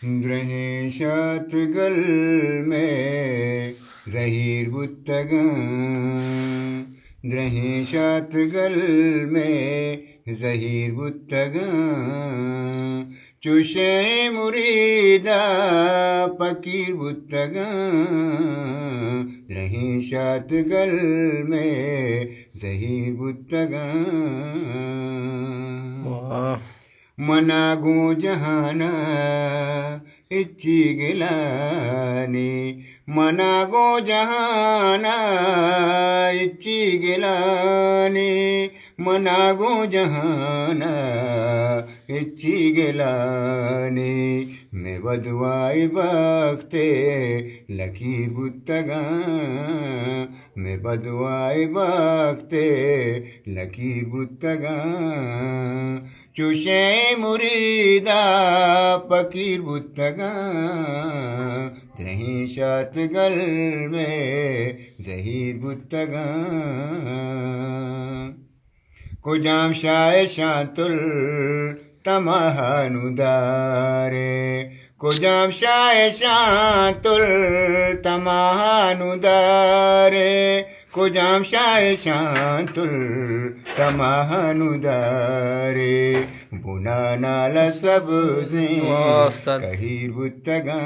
Drehe şatgal me zahir buttagan Drehe şatgal me zahir buttagan Çuşe murida fakir buttagan Drehe şatgal me zahir buttagan वाह मनागो जहाना इच्ची गिलानी मनागो जहाना इच्ची गिलानी मनागो जहाना इच्ची गिलानी मैं बदवाई बख्ते लकी बुत्तगा मैं बदवाई बख्ते लकी बुत्तगा चुशे मुरीदा फकीर बुत्तगा त्रही शातगल में जहीर बुत्तगा कुजाम शाय शांतुल तमहानुदारे कुजाम शाय शांतुल तमहानुदारे कुजाम शाय शांतुल तमहानुदारे बुना नाला सबसे वाह उस्ताद कहीर बुत्तगा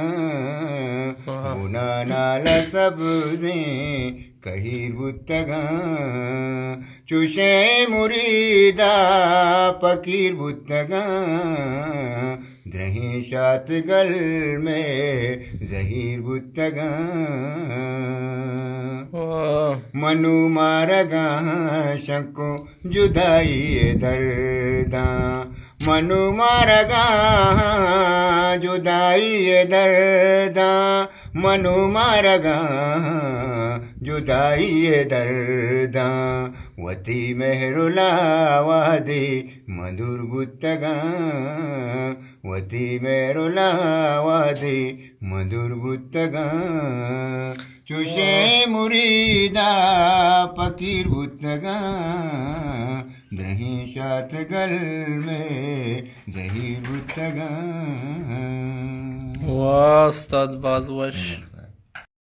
वाह बुना नाला सबसे कहीर बुत्तगा चुशे मुरीदा फकीर बुत्तगा द्रही शातगल में जहीर बुत्तगा वाह मनु मारगा शको जुदाई दर्दा मनु मारगा जुदाई दर्दा मनु मारगा जुदाई दर्दा वती मेहरुला वादे मधुर बुत्तगा वती मेहरुला वादे मधुर बुत्तगा चुशे मुरीदा फकीर बुत्तगा द्रही शातगल में जहीर बुत्तगा वाह उस्ताद बाजवश